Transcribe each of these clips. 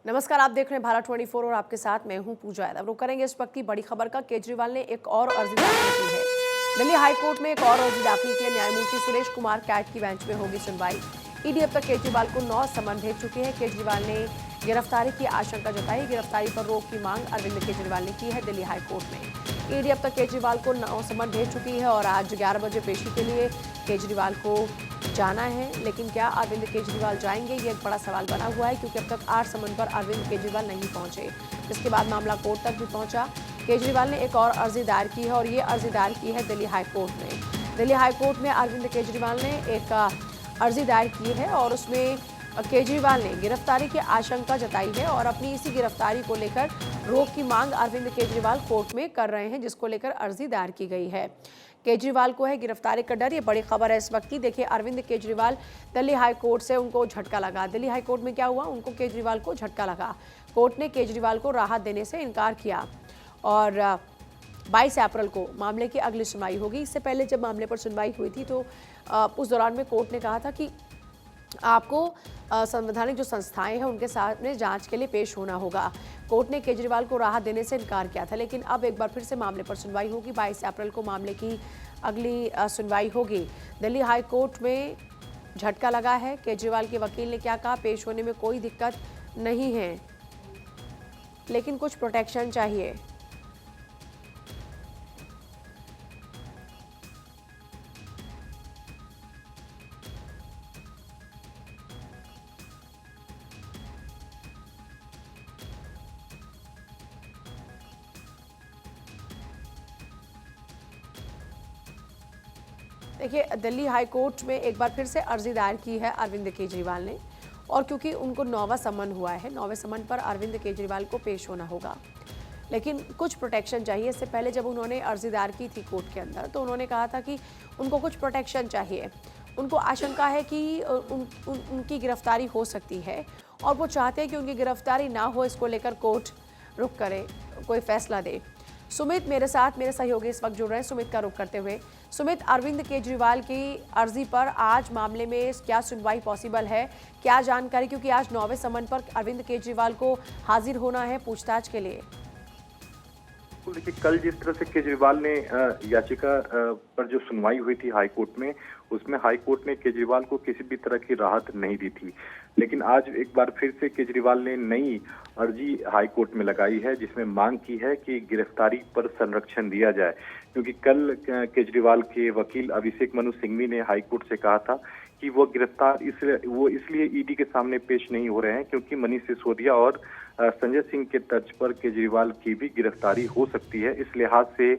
नमस्कार, आप देख रहे हैं भारत 24 और आपके साथ मैं हूं पूजा यादव। रुक करेंगे इस वक्त की बड़ी खबर का। केजरीवाल ने एक और अर्जी दाखिल की है। दिल्ली हाईकोर्ट में एक और अर्जी दाखिल की है। न्यायमूर्ति सुरेश कुमार कैट की बेंच में होगी सुनवाई। ईडी अब तक केजरीवाल को 9 समन भेज चुकी है। केजरीवाल ने गिरफ्तारी की आशंका जताई। गिरफ्तारी पर रोक की मांग अरविंद केजरीवाल ने की है दिल्ली हाईकोर्ट में। ईडी अब तक केजरीवाल को 9 समन भेज चुकी है और आज 11 बजे पेशी के लिए केजरीवाल को जाना है। लेकिन क्या अरविंद केजरीवाल जाएंगे, ये एक बड़ा सवाल बना हुआ है, क्योंकि अब तक 8 समन पर अरविंद केजरीवाल नहीं पहुंचे। इसके बाद मामला कोर्ट तक भी पहुंचा। केजरीवाल ने एक और अर्जी दायर की है और ये अर्जी दायर की है दिल्ली हाईकोर्ट में। दिल्ली हाईकोर्ट में अरविंद केजरीवाल ने एक अर्जी दायर की है और उसमें केजरीवाल ने गिरफ्तारी की आशंका जताई है और अपनी इसी गिरफ्तारी को लेकर रोक की मांग अरविंद केजरीवाल कोर्ट में कर रहे हैं, जिसको लेकर अर्जी दायर की गई है। केजरीवाल को है गिरफ्तारी का डर, ये बड़ी खबर है इस वक्त की। देखिए, अरविंद केजरीवाल दिल्ली हाईकोर्ट से उनको झटका लगा। दिल्ली हाईकोर्ट में क्या हुआ, उनको केजरीवाल को झटका लगा। कोर्ट ने केजरीवाल को राहत देने से इनकार किया और 22 अप्रैल को मामले की अगली सुनवाई होगी। इससे पहले जब मामले पर सुनवाई हुई थी तो उस दौरान में कोर्ट ने कहा था कि आपको संवैधानिक जो संस्थाएं हैं उनके सामने जांच के लिए पेश होना होगा। कोर्ट ने केजरीवाल को राहत देने से इनकार किया था, लेकिन अब एक बार फिर से मामले पर सुनवाई होगी। 22 अप्रैल को मामले की अगली सुनवाई होगी। दिल्ली हाई कोर्ट में झटका लगा है। केजरीवाल के वकील ने क्या कहा, पेश होने में कोई दिक्कत नहीं है, लेकिन कुछ प्रोटेक्शन चाहिए। देखिए, दिल्ली हाई कोर्ट में एक बार फिर से अर्जी दायर की है अरविंद केजरीवाल ने, और क्योंकि उनको 9वां समन हुआ है, 9वें समन पर अरविंद केजरीवाल को पेश होना होगा, लेकिन कुछ प्रोटेक्शन चाहिए। इससे पहले जब उन्होंने अर्जी दायर की थी कोर्ट के अंदर तो उन्होंने कहा था कि उनको कुछ प्रोटेक्शन चाहिए। उनको आशंका है कि उनकी गिरफ्तारी हो सकती है और वो चाहते हैं कि उनकी गिरफ्तारी ना हो, इसको लेकर कोर्ट रुख करे, कोई फैसला दे। सुमित मेरे साथ, मेरे सहयोगी इस वक्त जुड़ रहे हैं। सुमित का रुख करते हुए, सुमित, अरविंद केजरीवाल की अर्जी पर आज मामले में क्या सुनवाई पॉसिबल है, क्या जानकारी, क्योंकि आज 9वें समन पर अरविंद केजरीवाल को हाजिर होना है पूछताछ के लिए। देखिए, कल जिस तरह से केजरीवाल ने याचिका पर जो सुनवाई हुई थी हाई कोर्ट में, उसमें हाई कोर्ट ने केजरीवाल को किसी भी तरह की राहत नहीं दी थी। लेकिन आज एक बार फिर से केजरीवाल ने नई अर्जी हाई कोर्ट में लगाई है, जिसमें मांग की है कि गिरफ्तारी पर संरक्षण दिया जाए। क्योंकि कल केजरीवाल के वकील अभिषेक मनु सिंघवी ने हाई कोर्ट से कहा था कि वो इसलिए ईडी के सामने पेश नहीं हो रहे हैं क्योंकि मनीष सिसोदिया और संजय सिंह के तर्ज पर केजरीवाल की भी गिरफ्तारी हो सकती है। इस लिहाज से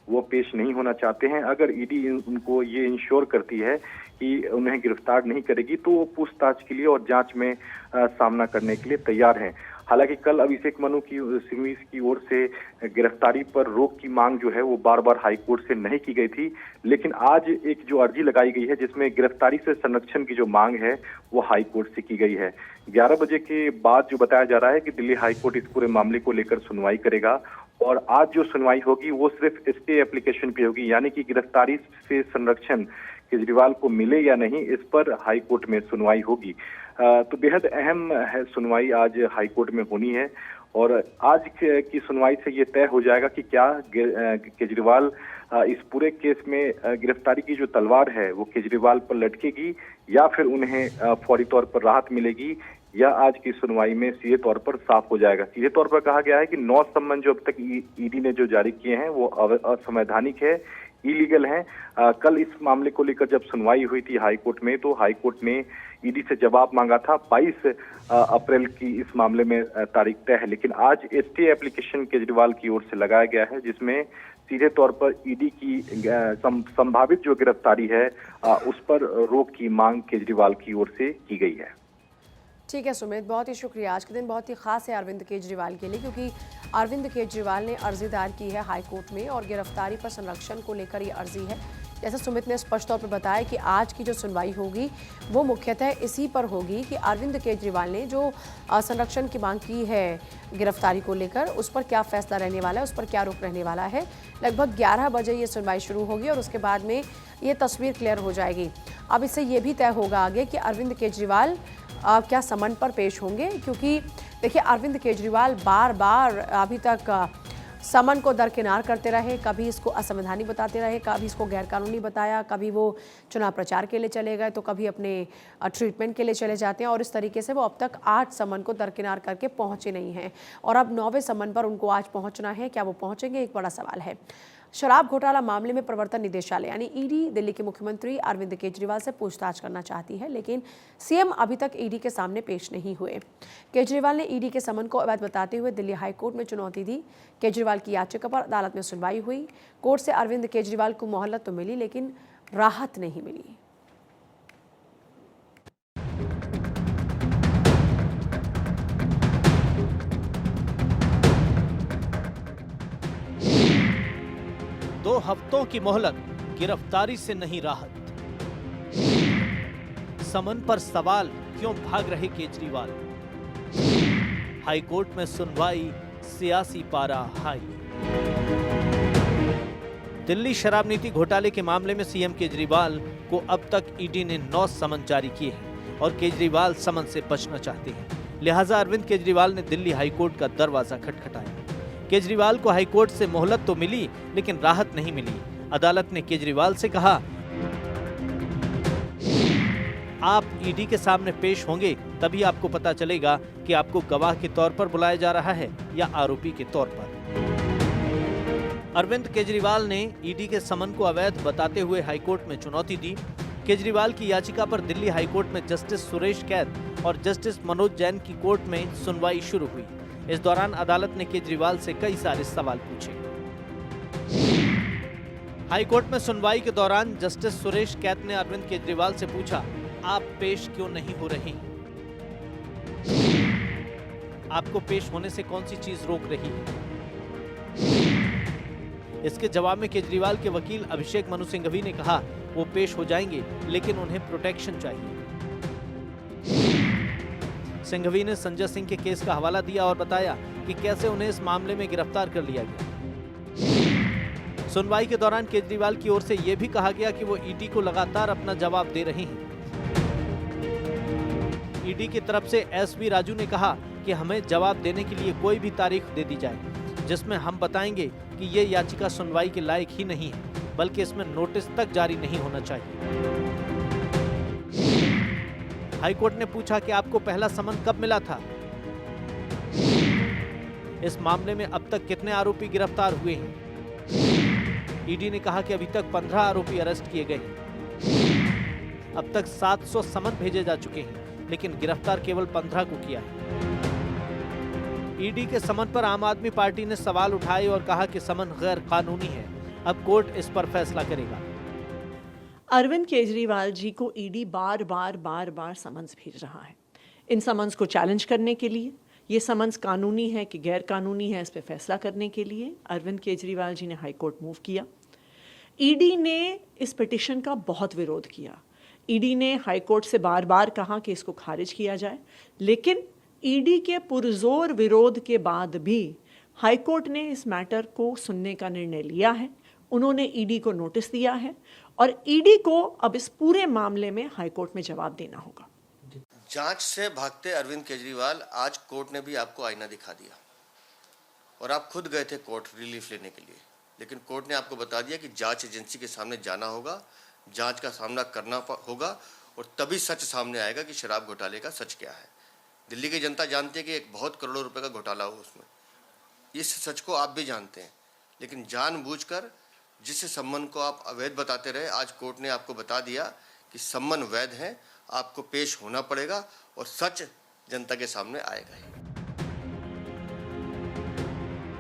वो पेश नहीं होना चाहते हैं। अगर ईडी उनको ये इंश्योर करती है कि उन्हें गिरफ्तार नहीं करेगी तो वो पूछताछ के लिए और जांच में सामना करने के लिए तैयार हैं। हालांकि कल अभिषेक मनु सिंघवी की ओर से गिरफ्तारी पर रोक की मांग जो है वो बार बार हाईकोर्ट से नहीं की गई थी, लेकिन आज एक जो अर्जी लगाई गई है जिसमें गिरफ्तारी से संरक्षण की जो मांग है वो हाईकोर्ट से की गई है। 11 बजे के बाद जो बताया जा रहा है कि दिल्ली हाईकोर्ट इस पूरे मामले को लेकर सुनवाई करेगा और आज जो सुनवाई होगी वो सिर्फ स्टे एप्लीकेशन पे होगी, यानी कि गिरफ्तारी से संरक्षण केजरीवाल को मिले या नहीं, इस पर हाईकोर्ट में सुनवाई होगी। तो बेहद अहम है सुनवाई आज हाईकोर्ट में होनी है और आज की सुनवाई से ये तय हो जाएगा कि क्या केजरीवाल इस पूरे केस में गिरफ्तारी की जो तलवार है वो केजरीवाल पर लटकेगी या फिर उन्हें फौरी तौर पर राहत मिलेगी, या आज की सुनवाई में सीधे तौर पर साफ हो जाएगा। सीधे तौर पर कहा गया है कि 9 समन जो अब तक ईडी ने जो जारी किए हैं वो असंवैधानिक है, इलीगल हैं। कल इस मामले को लेकर जब सुनवाई हुई थी हाईकोर्ट में तो हाईकोर्ट ने ईडी से जवाब मांगा था। 22 अप्रैल की इस मामले में तारीख तय है, लेकिन आज स्टे एप्लीकेशन केजरीवाल की ओर से लगाया गया है जिसमें सीधे तौर पर ईडी की संभावित जो गिरफ्तारी है उस पर रोक की मांग केजरीवाल की ओर से की गई है। ठीक है सुमित, बहुत ही शुक्रिया। आज के दिन बहुत ही खास है अरविंद केजरीवाल के लिए, क्योंकि अरविंद केजरीवाल ने अर्जी दायर की है हाई कोर्ट में और गिरफ्तारी पर संरक्षण को लेकर ये अर्जी है। जैसे सुमित ने स्पष्ट तौर पर बताया कि आज की जो सुनवाई होगी वो मुख्यतः इसी पर होगी कि अरविंद केजरीवाल ने जो संरक्षण की मांग की है गिरफ्तारी को लेकर, उस पर क्या फैसला रहने वाला है, उस पर क्या रुख रहने वाला है। लगभग 11 बजे ये सुनवाई शुरू होगी और उसके बाद में ये तस्वीर क्लियर हो जाएगी। अब इससे ये भी तय होगा आगे कि अरविंद केजरीवाल क्या समन पर पेश होंगे? क्योंकि देखिए अरविंद केजरीवाल बार बार अभी तक समन को दरकिनार करते रहे, कभी इसको असंवैधानिक बताते रहे, कभी इसको गैरकानूनी बताया, कभी वो चुनाव प्रचार के लिए चले गए तो कभी अपने ट्रीटमेंट के लिए चले जाते हैं और इस तरीके से वो अब तक 8 समन को दरकिनार करके पहुंचे नहीं हैं और अब 9वें समन पर उनको आज पहुंचना है। क्या वो पहुंचेंगे, एक बड़ा सवाल है। शराब घोटाला मामले में प्रवर्तन निदेशालय यानी ईडी दिल्ली के मुख्यमंत्री अरविंद केजरीवाल से पूछताछ करना चाहती है, लेकिन सीएम अभी तक ईडी के सामने पेश नहीं हुए। केजरीवाल ने ईडी के समन को अवैध बताते हुए दिल्ली हाईकोर्ट में चुनौती दी। केजरीवाल की याचिका पर अदालत में सुनवाई हुई। कोर्ट से अरविंद केजरीवाल को मोहलत तो मिली, लेकिन राहत नहीं मिली। दो हफ्तों की मोहलत, गिरफ्तारी से नहीं राहत। समन पर सवाल, क्यों भाग रहे केजरीवाल? हाईकोर्ट में सुनवाई, सियासी पारा हाई। दिल्ली शराब नीति घोटाले के मामले में सीएम केजरीवाल को अब तक ईडी ने 9 समन जारी किए हैं और केजरीवाल समन से बचना चाहते हैं। लिहाजा अरविंद केजरीवाल ने दिल्ली हाईकोर्ट का दरवाजा खटखटाया। केजरीवाल को हाईकोर्ट से मोहलत तो मिली, लेकिन राहत नहीं मिली। अदालत ने केजरीवाल से कहा, आप ईडी के सामने पेश होंगे तभी आपको पता चलेगा कि आपको गवाह के तौर पर बुलाया जा रहा है या आरोपी के तौर पर। अरविंद केजरीवाल ने ईडी के समन को अवैध बताते हुए हाईकोर्ट में चुनौती दी। केजरीवाल की याचिका पर दिल्ली हाईकोर्ट में जस्टिस सुरेश कैत और जस्टिस मनोज जैन की कोर्ट में सुनवाई शुरू हुई। इस दौरान अदालत ने केजरीवाल से कई सारे सवाल पूछे। हाईकोर्ट में सुनवाई के दौरान जस्टिस सुरेश कैत ने अरविंद केजरीवाल से पूछा, आप पेश क्यों नहीं हो रहे? आपको पेश होने से कौन सी चीज रोक रही है? इसके जवाब में केजरीवाल के वकील अभिषेक मनु सिंघवी ने कहा, वो पेश हो जाएंगे, लेकिन उन्हें प्रोटेक्शन चाहिए। सिंघवी ने संजय सिंह के केस का हवाला दिया और बताया कि कैसे उन्हें इस मामले में गिरफ्तार कर लिया गया। सुनवाई के दौरान केजरीवाल की ओर से यह भी कहा गया कि वो ईडी को लगातार अपना जवाब दे रहे हैं। ईडी की तरफ से एसवी राजू ने कहा कि हमें जवाब देने के लिए कोई भी तारीख दे दी जाए, जिसमें हम बताएंगे कि ये याचिका सुनवाई के लायक ही नहीं है, बल्कि इसमें नोटिस तक जारी नहीं होना चाहिए। हाईकोर्ट ने पूछा कि आपको पहला समन कब मिला था? इस मामले में अब तक कितने आरोपी गिरफ्तार हुए हैं? ईडी ने कहा कि अभी तक 15 आरोपी अरेस्ट किए गए हैं। अब तक 700 समन भेजे जा चुके हैं, लेकिन गिरफ्तार केवल 15 को किया है। ईडी के समन पर आम आदमी पार्टी ने सवाल उठाए और कहा कि समन गैर कानूनी है। अब कोर्ट इस पर फैसला करेगा। अरविंद केजरीवाल जी को ईडी बार बार समन्स भेज रहा है। इन समन्स को चैलेंज करने के लिए, ये समन्स कानूनी है कि गैर कानूनी है, इस पे फैसला करने के लिए अरविंद केजरीवाल जी ने हाई कोर्ट मूव किया। ईडी ने इस पिटिशन का बहुत विरोध किया। ईडी ने हाई कोर्ट से बार बार कहा कि इसको खारिज किया जाए, लेकिन ईडी के पुरजोर विरोध के बाद भी हाई कोर्ट ने इस मैटर को सुनने का निर्णय लिया है। उन्होंने ईडी को नोटिस दिया है और ईडी को अब इस पूरे मामले में हाई कोर्ट में जवाब देना होगा। जांच से भागते अरविंद केजरीवाल, आज कोर्ट ने भी आपको आईना दिखा दिया और आप खुद गए थे कोर्ट रिलीफ लेने के लिए, लेकिन कोर्ट ने आपको बता दिया कि जांच एजेंसी के सामने जाना होगा, जांच का सामना करना होगा और तभी सच सामने आएगा कि शराब घोटाले का सच क्या है। दिल्ली की जनता जानती है कि एक बहुत करोड़ों रुपए का घोटाला हो उसमें, इस सच को आप भी जानते हैं, लेकिन जानबूझकर जिस सम्मन को आप अवैध बताते रहे, आज कोर्ट ने आपको बता दिया कि सम्मन वैध है, आपको पेश होना पड़ेगा और सच जनता के सामने आएगा ही।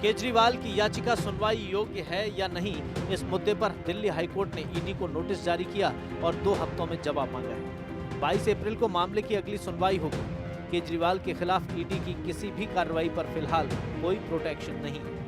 केजरीवाल की याचिका सुनवाई योग्य है या नहीं, इस मुद्दे पर दिल्ली हाईकोर्ट ने ईडी को नोटिस जारी किया और 2 हफ्तों में जवाब मांगा है। 22 अप्रैल को मामले की अगली सुनवाई होगी। केजरीवाल के खिलाफ ईडी की किसी भी कार्रवाई पर फिलहाल कोई प्रोटेक्शन नहीं है।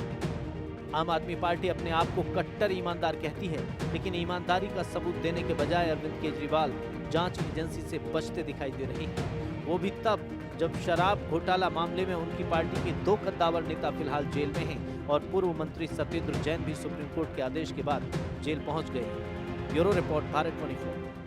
आम आदमी पार्टी अपने आप को कट्टर ईमानदार कहती है, लेकिन ईमानदारी का सबूत देने के बजाय अरविंद केजरीवाल जांच एजेंसी से बचते दिखाई दे रहे हैं। वो भी तब जब शराब घोटाला मामले में उनकी पार्टी के 2 कद्दावर नेता फिलहाल जेल में हैं और पूर्व मंत्री सत्येंद्र जैन भी सुप्रीम कोर्ट के आदेश के बाद जेल पहुंच गए हैं। Bureau report, Bharat 24।